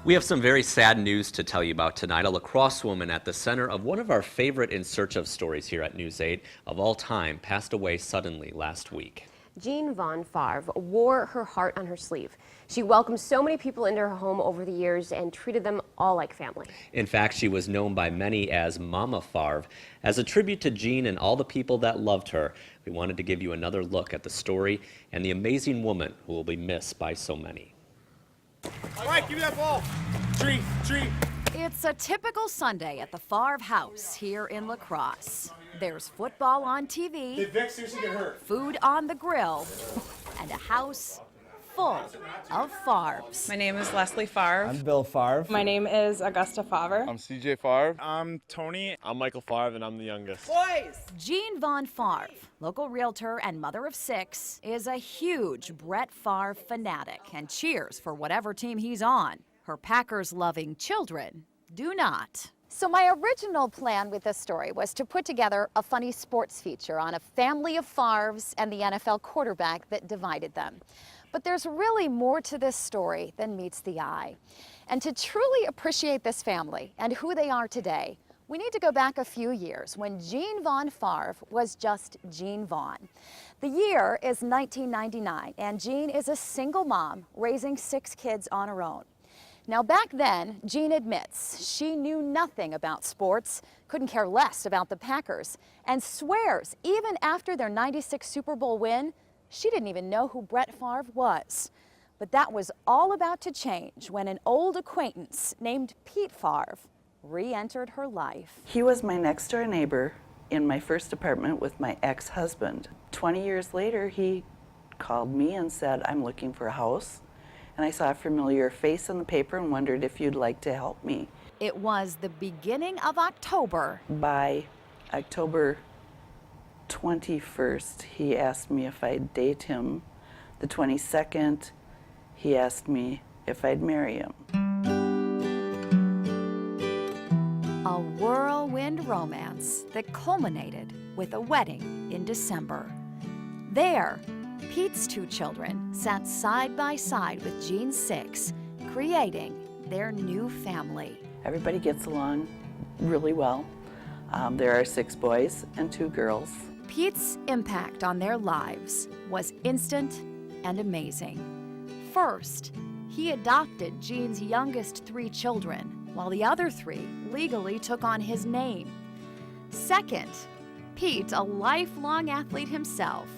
We have some very sad news to tell you about tonight. A La Crosse woman at the center of one of our favorite In Search Of stories here at News 8 of all time passed away suddenly last week. Jean Favre wore her heart on her sleeve. She welcomed so many people into her home over the years and treated them all like family. In fact, she was known by many as Mama Favre. As a tribute to Jean and all the people that loved her, we wanted to give you another look at the story and the amazing woman who will be missed by so many. All right, give me that ball. Tree. It's a typical Sunday at the Favre house here in La Crosse. There's football on TV, Did Vic seriously get hurt? food on the grill, and a house full of Favres. My name is Leslie Favre. I'm Bill Favre. My name is Augusta Favre. I'm CJ Favre. I'm Tony. I'm Michael Favre, and I'm the youngest. Jean Favre, local realtor and mother of 6, is a huge Brett Favre fanatic and cheers for whatever team he's on. Her Packers-loving children do not. So my original plan with this story was to put together a funny sports feature on a family of Favres and the NFL quarterback that divided them. But there's really more to this story than meets the eye. And to truly appreciate this family and who they are today, we need to go back a few years when Jean Favre was just Jean Vaughn. The year is 1999, and Jean is a single mom raising 6 kids on her own. Now back then, Jean admits she knew nothing about sports, couldn't care less about the Packers, and swears even after their '96 Super Bowl win, she didn't even know who Brett Favre was. But that was all about to change when an old acquaintance named Pete Favre re-entered her life. He was my next door neighbor in my first apartment with my ex-husband. 20 years later, he called me and said, I'm looking for a house. And I saw a familiar face in the paper and wondered if you'd like to help me. It was the beginning of October. By October 21st, he asked me if I'd date him. The 22nd, he asked me if I'd marry him. A whirlwind romance that culminated with a wedding in December. There, Pete's 2 children sat side by side with Jean's 6, creating their new family. Everybody gets along really well. There are 6 boys and 2 girls. Pete's impact on their lives was instant and amazing. First, he adopted Jean's youngest 3 children, while the other 3 legally took on his name. Second, Pete, a lifelong athlete himself,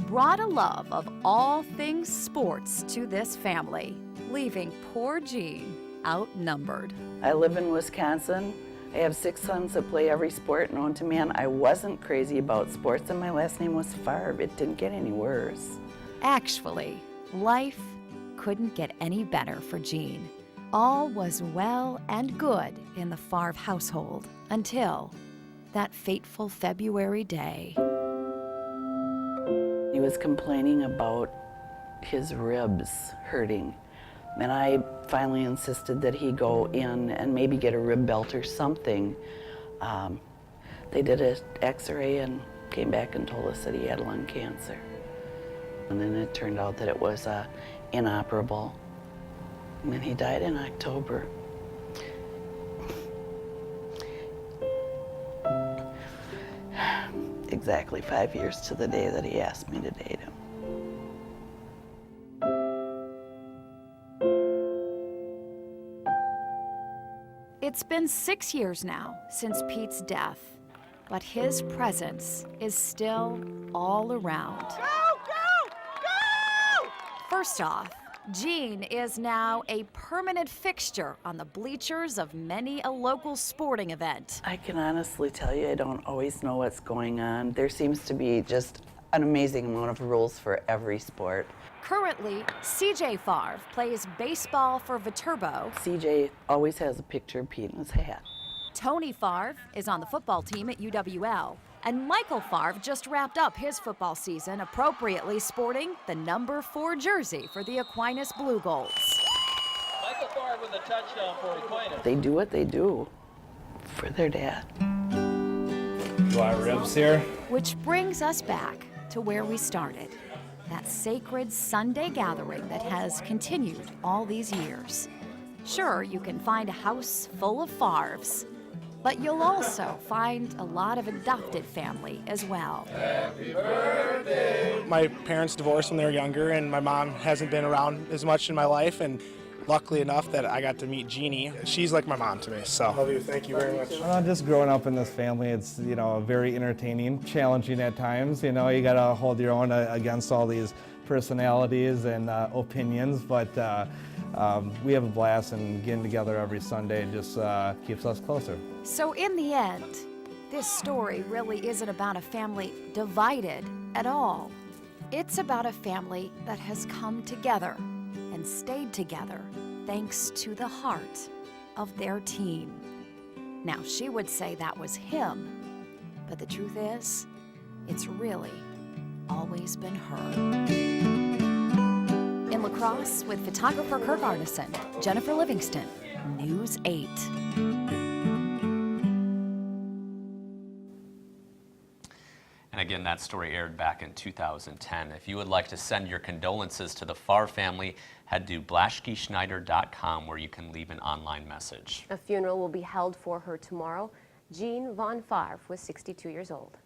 brought a love of all things sports to this family, leaving poor Jean outnumbered. I live in Wisconsin. I have 6 sons that play every sport known to man. I wasn't crazy about sports, and my last name was Favre. It didn't get any worse. Actually, life couldn't get any better for Jean. All was well and good in the Favre household until that fateful February day. He was complaining about his ribs hurting, and I finally insisted that he go in and maybe get a rib belt or something. They did an x-ray and came back and told us that he had lung cancer. And then it turned out that it was inoperable. And then he died in October. Exactly 5 years to the day that he asked me to date him. It's been 6 years now since Pete's death, but his presence is still all around. Go! First off, Jean is now a permanent fixture on the bleachers of many a local sporting event. I can honestly tell you, I don't always know what's going on. There seems to be just an amazing amount of rules for every sport. Currently, CJ Favre plays baseball for Viterbo. CJ always has a picture of Pete in his hat. Tony Favre is on the football team at UWL. And Michael Favre just wrapped up his football season appropriately sporting the number 4 jersey for the Aquinas Blue Goals. Michael Favre with a touchdown for Aquinas. They do what they do for their dad. Dry ribs here. Which brings us back to where we started. That sacred Sunday gathering that has continued all these years. Sure, you can find a house full of Favres, but you'll also find a lot of adopted family as well. My parents divorced when they were younger, and my mom hasn't been around as much in my life, and luckily enough that I got to meet Jeannie. She's like my mom to me, so. Love you, thank you very much. Just growing up in this family, it's, very entertaining, challenging at times. You gotta hold your own against all these personalities and opinions, but we have a blast, and getting together every Sunday just keeps us closer. So in the end, this story really isn't about a family divided at all. It's about a family that has come together and stayed together thanks to the heart of their team. Now, she would say that was him, but the truth is, it's really always been her. In La Crosse, with photographer Kirk Arneson, Jennifer Livingston, News 8. And again, that story aired back in 2010. If you would like to send your condolences to the Favre family, head to blaschkeschneider.com where you can leave an online message. A funeral will be held for her tomorrow. Jean Favre was 62 years old.